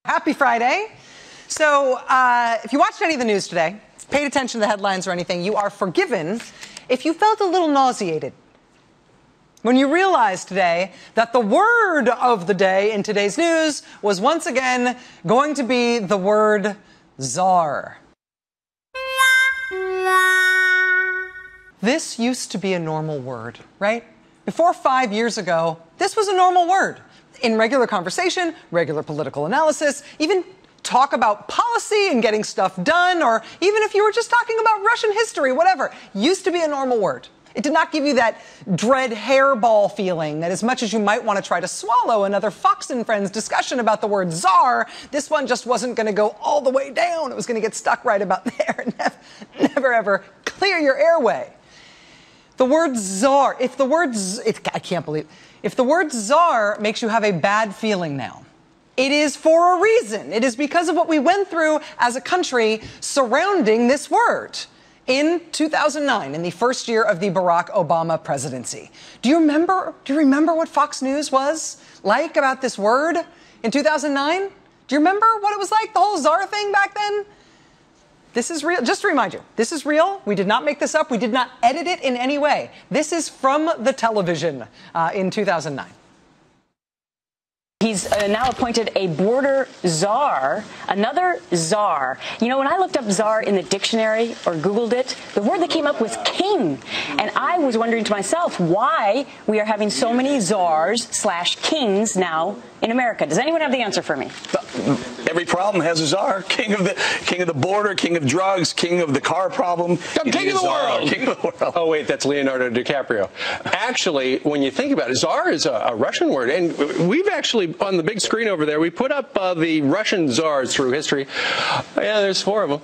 Happy Friday. So if you watched any of the news today, paid attention to the headlines or anything, you are forgiven if you felt a little nauseated when you realized today that the word of the day in today's news was once again going to be the word czar. This used to be a normal word, right? Before 5 years ago, this was a normal word. In regular conversation, regular political analysis, even talk about policy and getting stuff done, or even if you were just talking about Russian history, whatever, used to be a normal word. It did not give you that dread hairball feeling that as much as you might want to try to swallow another Fox and Friends discussion about the word czar, this one just wasn't going to go all the way down. It was going to get stuck right about there and never ever clear your airway. The word czar, if the word czar makes you have a bad feeling now, it is for a reason. It is because of what we went through as a country surrounding this word in 2009, in the first year of the Barack Obama presidency. Do you remember what Fox News was like about this word in 2009? Do you remember what it was like, the whole czar thing back then? This is real. Just to remind you, this is real. We did not make this up. We did not edit it in any way. This is from the television in 2009. He's now appointed a border czar, another czar. You know, when I looked up czar in the dictionary or Googled it, the word that came up was king. And I was wondering to myself why we are having so many czars/kings now in America. Does anyone have the answer for me? Every problem has a czar. King of the border, king of drugs, king of the car problem. King of the world. King of the world. Oh, wait, that's Leonardo DiCaprio. Actually, when you think about it, czar is a Russian word. And we've actually, on the big screen over there, we put up the Russian czars through history. Yeah, there's 4 of them.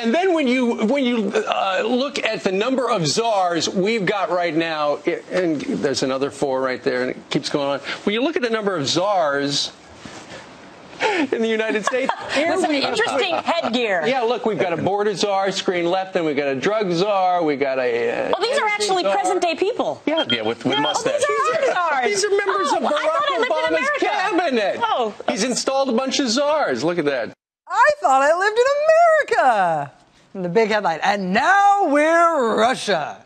And then when you look at the number of czars we've got right now, and there's another 4 right there, and it keeps going on. When you look at the number of czars in the United States. With some interesting headgear. Yeah, look, we've got a border czar, screen left, and we've got a drug czar, we got a... Well, these are actually present-day people. Yeah, with mustaches. These are czars. These are members of Barack Obama's cabinet. Oh. He's installed a bunch of czars. Look at that. I thought I lived in America. And the big headline, and now we're Russia.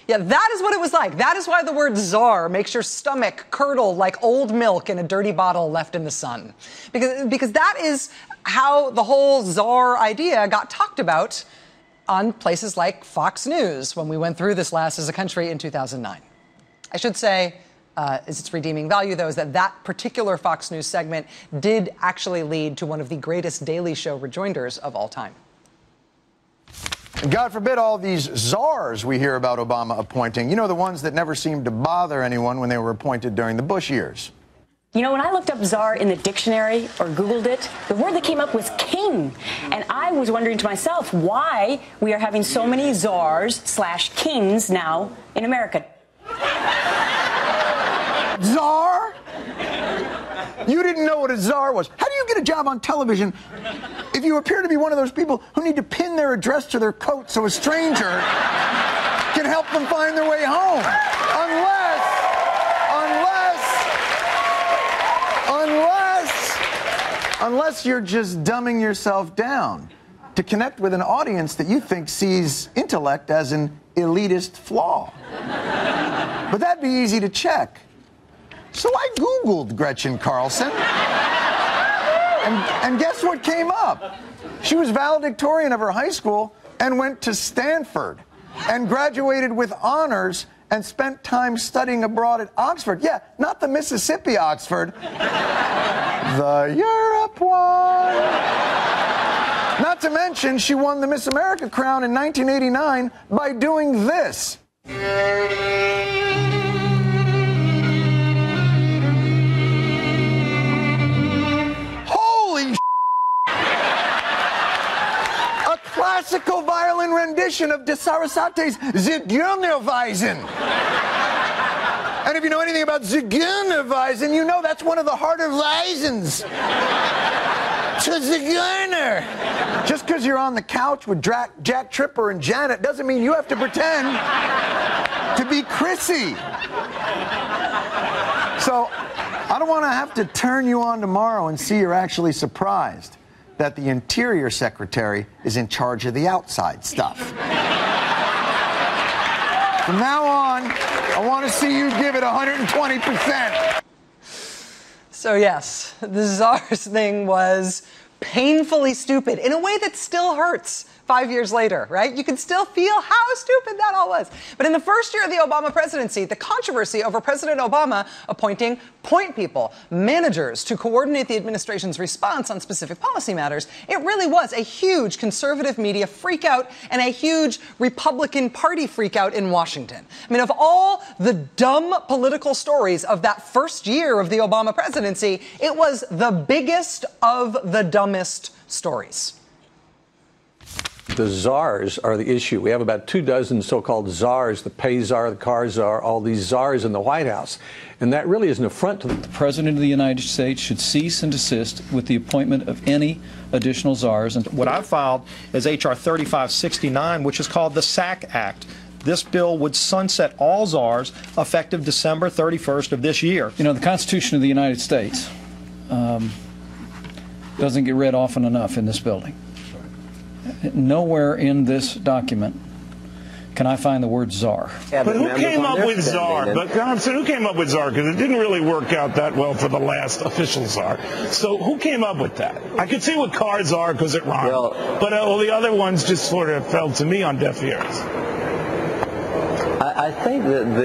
Yeah, that is what it was like. That is why the word czar makes your stomach curdle like old milk in a dirty bottle left in the sun. Because that is how the whole czar idea got talked about on places like Fox News when we went through this last as a country in 2009. I should say, is its redeeming value, though, is that particular Fox News segment did actually lead to one of the greatest Daily Show rejoinders of all time. And God forbid all these czars we hear about Obama appointing. You know, the ones that never seemed to bother anyone when they were appointed during the Bush years. You know, when I looked up czar in the dictionary or Googled it, the word that came up was king. And I was wondering to myself why we are having so many czars/kings now in America. Czar? You didn't know what a czar was. How do you get a job on television if you appear to be one of those people who need to pin their address to their coat so a stranger can help them find their way home? Unless you're just dumbing yourself down to connect with an audience that you think sees intellect as an elitist flaw. But that'd be easy to check. So I Googled Gretchen Carlson. And guess what came up? She was valedictorian of her high school and went to Stanford and graduated with honors and spent time studying abroad at Oxford. Yeah, not the Mississippi Oxford. The Europe one. Not to mention, she won the Miss America crown in 1989 by doing this. Classical violin rendition of de Sarasate's Zigeunerweisen. And if you know anything about Zigeunerweisen, you know that's one of the harder Weisens. To Zigeuner. Just because you're on the couch with Jack Tripper and Janet doesn't mean you have to pretend to be Chrissy. So I don't want to have to turn you on tomorrow and see you're actually surprised that the Interior Secretary is in charge of the outside stuff. From now on, I want to see you give it 120%. So yes, the czars thing was painfully stupid in a way that still hurts 5 years later, right? You can still feel how stupid that all was. But in the first year of the Obama presidency, the controversy over President Obama appointing point people, managers, to coordinate the administration's response on specific policy matters, it really was a huge conservative media freakout and a huge Republican Party freakout in Washington. I mean, of all the dumb political stories of that first year of the Obama presidency, it was the biggest of the dumbest stories. The czars are the issue. We have about 24 so-called czars, the pay czar, the car czar, all these czars in the White House. And that really is an affront to the President of the United States should cease and desist with the appointment of any additional czars. And what I filed is H.R. 3569, which is called the SAC Act. This bill would sunset all czars effective December 31st of this year. You know, the Constitution of the United States doesn't get read often enough in this building. Nowhere in this document can I find the word czar. But who came up with czar? But who came up with czar? Because it didn't really work out that well for the last official czar. So who came up with that? I could see what car czar because it rhymed. Well, but all the other ones just sort of fell to me on deaf ears. I think that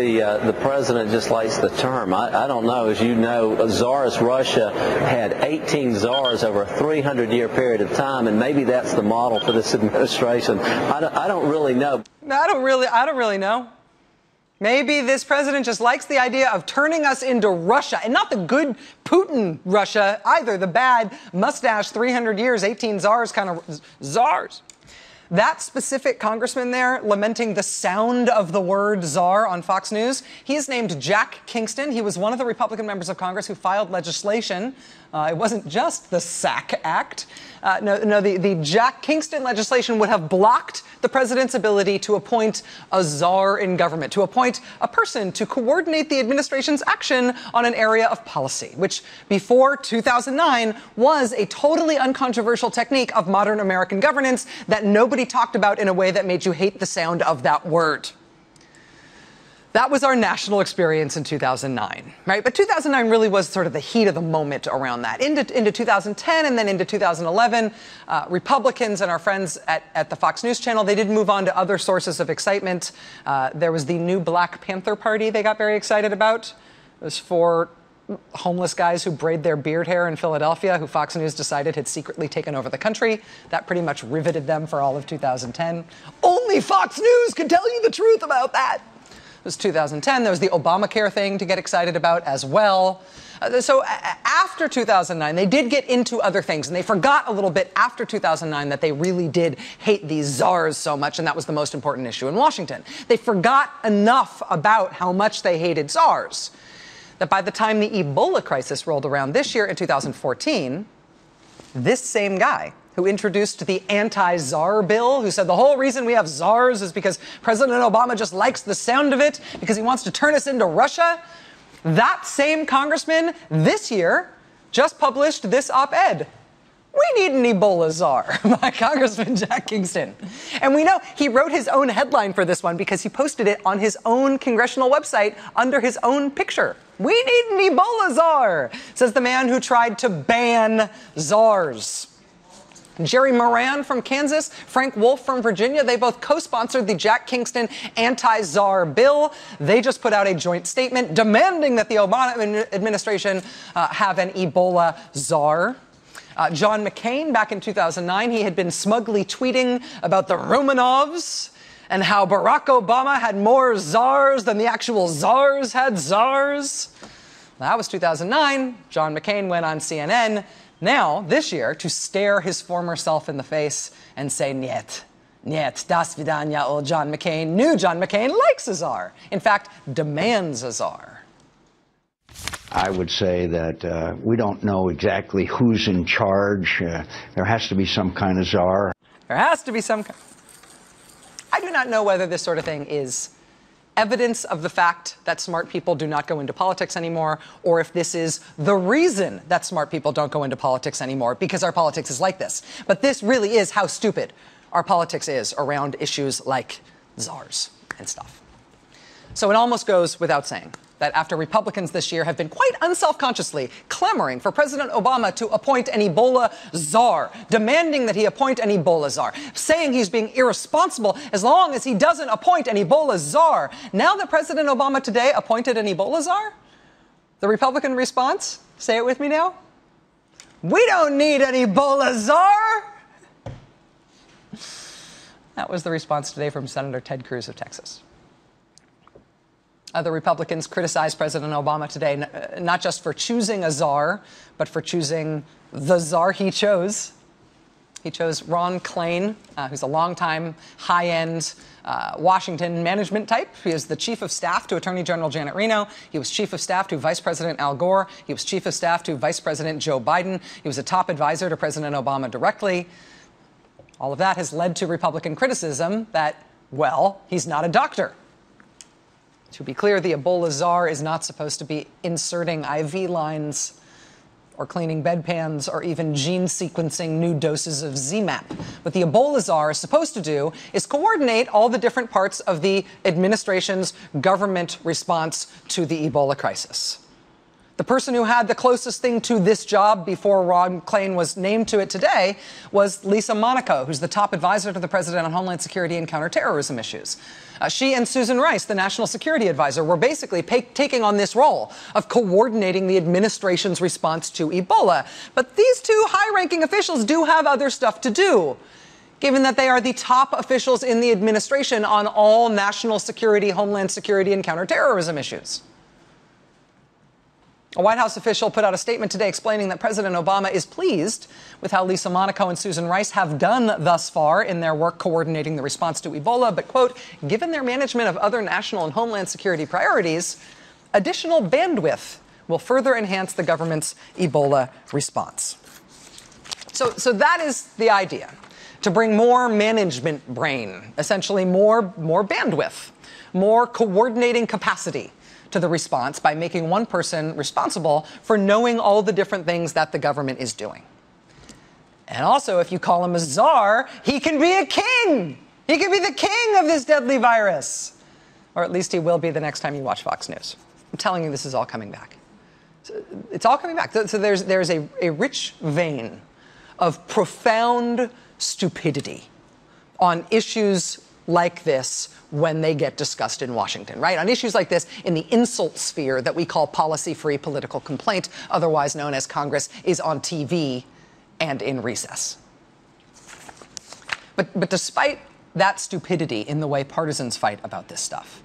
the president just likes the term. I don't know. As you know, Tsarist Russia had 18 czars over a 300-year period of time, and maybe that's the model for this administration. I don't really know. I don't really know. Maybe this president just likes the idea of turning us into Russia, and not the good Putin Russia either, the bad mustache, 300 years, 18 czars kind of czars. That specific congressman there lamenting the sound of the word czar on Fox News, he is named Jack Kingston. He was one of the Republican members of Congress who filed legislation. It wasn't just the SAC Act. The Jack Kingston legislation would have blocked the president's ability to appoint a czar in government, to appoint a person to coordinate the administration's action on an area of policy, which before 2009 was a totally uncontroversial technique of modern American governance that nobody talked about in a way that made you hate the sound of that word. That was our national experience in 2009, right? But 2009 really was sort of the heat of the moment around that. Into 2010 and then into 2011, Republicans and our friends at the Fox News channel, they did move on to other sources of excitement. There was the new Black Panther Party they got very excited about. It was for homeless guys who braid their beard hair in Philadelphia, who Fox News decided had secretly taken over the country. That pretty much riveted them for all of 2010. Only Fox News could tell you the truth about that. It was 2010. There was the Obamacare thing to get excited about as well. So after 2009, they did get into other things, and they forgot a little bit after 2009 that they really did hate these czars so much, and that was the most important issue in Washington. They forgot enough about how much they hated czars that by the time the Ebola crisis rolled around this year in 2014, this same guy who introduced the anti-czar bill, who said the whole reason we have czars is because President Obama just likes the sound of it, because he wants to turn us into Russia, that same congressman this year just published this op-ed. We need an Ebola czar by Congressman Jack Kingston. And we know he wrote his own headline for this one because he posted it on his own congressional website under his own picture. We need an Ebola czar, says the man who tried to ban czars. Jerry Moran from Kansas, Frank Wolf from Virginia, they both co-sponsored the Jack Kingston anti-czar bill. They just put out a joint statement demanding that the Obama administration have an Ebola czar. John McCain, back in 2009, he had been smugly tweeting about the Romanovs and how Barack Obama had more czars than the actual czars had czars. That was 2009. John McCain went on CNN. Now, this year, to stare his former self in the face and say, "Niet, niet, das vidanya, old John McCain." New John McCain likes a czar. In fact, demands a czar. I would say that we don't know exactly who's in charge. There has to be some kind of czar. There has to be some kind. I do not know whether this sort of thing is evidence of the fact that smart people do not go into politics anymore, or if this is the reason that smart people don't go into politics anymore, because our politics is like this. But this really is how stupid our politics is around issues like czars and stuff. So it almost goes without saying that after Republicans this year have been quite unselfconsciously clamoring for President Obama to appoint an Ebola czar, demanding that he appoint an Ebola czar, saying he's being irresponsible as long as he doesn't appoint an Ebola czar. Now that President Obama today appointed an Ebola czar, the Republican response, say it with me now, we don't need an Ebola czar. That was the response today from Senator Ted Cruz of Texas. Other Republicans criticized President Obama today, not just for choosing a czar, but for choosing the czar he chose. He chose Ron Klain, who's a longtime, high-end Washington management type. He is the chief of staff to Attorney General Janet Reno. He was chief of staff to Vice President Al Gore. He was chief of staff to Vice President Joe Biden. He was a top advisor to President Obama directly. All of that has led to Republican criticism that, well, he's not a doctor. To be clear, the Ebola czar is not supposed to be inserting IV lines or cleaning bedpans or even gene sequencing new doses of ZMapp. What the Ebola czar is supposed to do is coordinate all the different parts of the administration's government response to the Ebola crisis. The person who had the closest thing to this job before Ron Klain was named to it today was Lisa Monaco, who's the top advisor to the president on Homeland Security and counterterrorism issues. She and Susan Rice, the national security advisor, were basically taking on this role of coordinating the administration's response to Ebola. But these two high-ranking officials do have other stuff to do, given that they are the top officials in the administration on all national security, Homeland Security, and counterterrorism issues. A White House official put out a statement today explaining that President Obama is pleased with how Lisa Monaco and Susan Rice have done thus far in their work coordinating the response to Ebola, but, quote, given their management of other national and Homeland Security priorities, additional bandwidth will further enhance the government's Ebola response. So that is the idea, to bring more management brain, essentially more bandwidth, more coordinating capacity to the response by making one person responsible for knowing all the different things that the government is doing. And also, if you call him a czar, he can be a king. He can be the king of this deadly virus. Or at least he will be the next time you watch Fox News. I'm telling you, this is all coming back. It's all coming back. So there's a rich vein of profound stupidity on issues like this when they get discussed in Washington, right? On issues like this in the insult sphere that we call policy-free political complaint, otherwise known as Congress is on TV and in recess. But despite that stupidity in the way partisans fight about this stuff,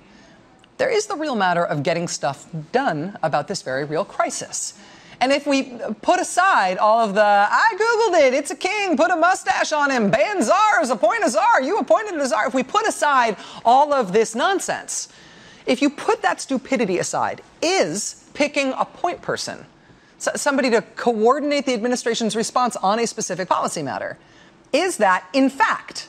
there is the real matter of getting stuff done about this very real crisis. And if we put aside all of the, I Googled it, it's a king, put a mustache on him, ban czars, appoint a czar, you appointed a czar. If we put aside all of this nonsense, if you put that stupidity aside, is picking a point person, somebody to coordinate the administration's response on a specific policy matter, is that, in fact,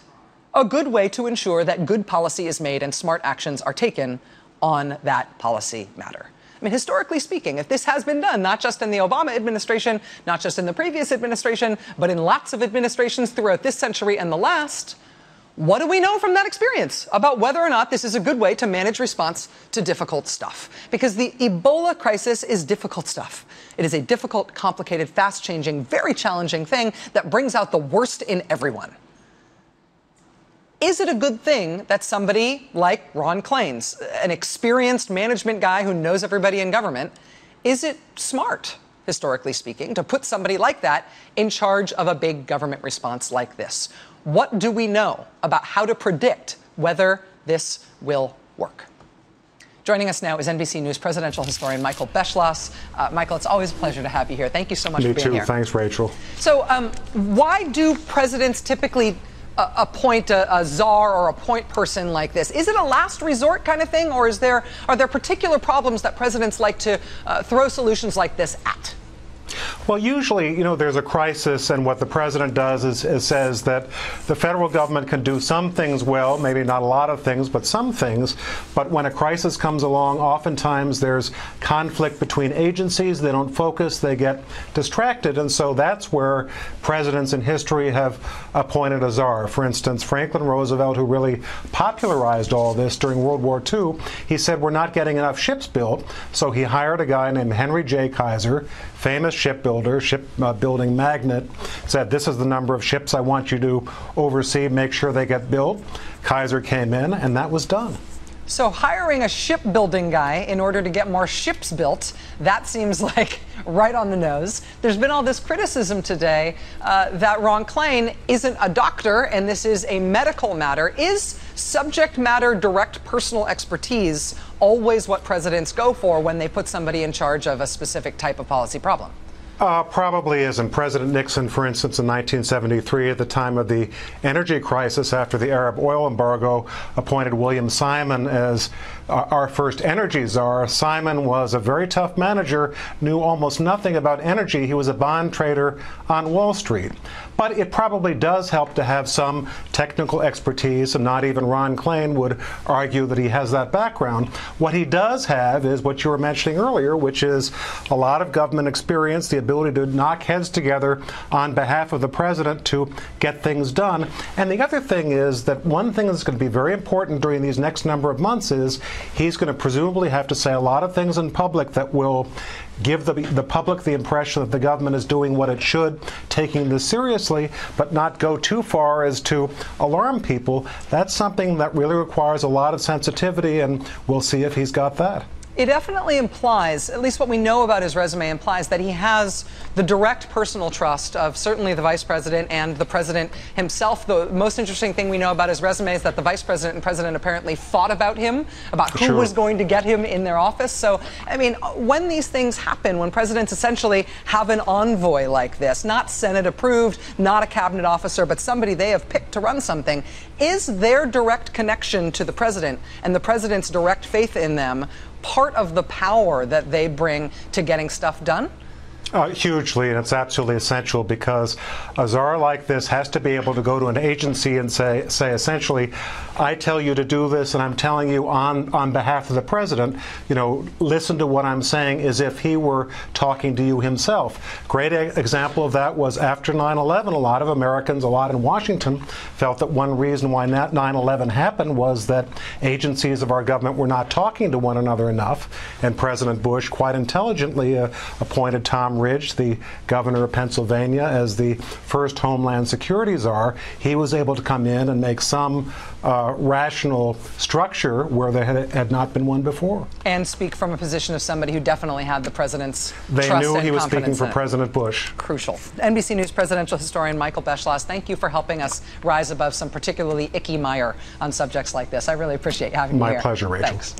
a good way to ensure that good policy is made and smart actions are taken on that policy matter? I mean, historically speaking, if this has been done, not just in the Obama administration, not just in the previous administration, but in lots of administrations throughout this century and the last, what do we know from that experience about whether or not this is a good way to manage response to difficult stuff? Because the Ebola crisis is difficult stuff. It is a difficult, complicated, fast-changing, very challenging thing that brings out the worst in everyone. Is it a good thing that somebody like Ron Klain, an experienced management guy who knows everybody in government, is it smart, historically speaking, to put somebody like that in charge of a big government response like this? What do we know about how to predict whether this will work? Joining us now is NBC News presidential historian Michael Beschloss. Michael, it's always a pleasure to have you here. Thank you so much for being here. Thanks, Rachel. So why do presidents typically appoint a czar or a point person like this? Is it a last resort kind of thing, or are there particular problems that presidents like to throw solutions like this at? Well, usually, there's a crisis, and what the president does is says that the federal government can do some things well, maybe not a lot of things, but some things. But when a crisis comes along, oftentimes there's conflict between agencies. They don't focus, they get distracted, and so that's where presidents in history have appointed a czar. For instance, Franklin Roosevelt, who really popularized all this during World War II, he said, we're not getting enough ships built, so he hired a guy named Henry J. Kaiser, famous shipbuilder, shipbuilding magnate, said, this is the number of ships I want you to oversee, make sure they get built. Kaiser came in, and that was done. So hiring a shipbuilding guy in order to get more ships built, that seems like right on the nose. There's been all this criticism today that Ron Klain isn't a doctor and this is a medical matter. Is subject matter direct personal expertise always what presidents go for when they put somebody in charge of a specific type of policy problem? Probably isn't. President Nixon, for instance, in 1973, at the time of the energy crisis after the Arab oil embargo, appointed William Simon as our first energy czar. Simon was a very tough manager, knew almost nothing about energy. He was a bond trader on Wall Street. But it probably does help to have some technical expertise, and not even Ron Klain would argue that he has that background. What he does have is what you were mentioning earlier, which is a lot of government experience, the ability to knock heads together on behalf of the president to get things done. And the other thing is that one thing that's going to be very important during these next number of months is he's going to presumably have to say a lot of things in public that will give the public the impression that the government is doing what it should, taking this seriously, but not go too far as to alarm people. That's something that really requires a lot of sensitivity, and we'll see if he's got that. It definitely implies, at least what we know about his resume implies, that he has the direct personal trust of certainly the vice president and the president himself. The most interesting thing we know about his resume is that the vice president and president apparently fought about him, about who was going to get him in their office. So, I mean, when these things happen, when presidents essentially have an envoy like this, not Senate approved, not a cabinet officer, but somebody they have picked to run something, is their direct connection to the president and the president's direct faith in them part of the power that they bring to getting stuff done? Hugely, and it's absolutely essential, because a czar like this has to be able to go to an agency and say essentially, I tell you to do this, and I'm telling you on behalf of the president, listen to what I'm saying as if he were talking to you himself. Great example of that was after 9/11. A lot of Americans, a lot in Washington, felt that one reason why 9/11 happened was that agencies of our government were not talking to one another enough, and President Bush quite intelligently appointed Tom Ridge, the governor of Pennsylvania, as the first Homeland Security czar. He was able to come in and make some rational structure where there had not been one before. And speak from a position of somebody who definitely had the president's trust and confidence. They knew he was speaking for President Bush. Crucial. NBC News presidential historian Michael Beschloss, thank you for helping us rise above some particularly icky mire on subjects like this. I really appreciate having you here. My pleasure, Rachel. Thanks.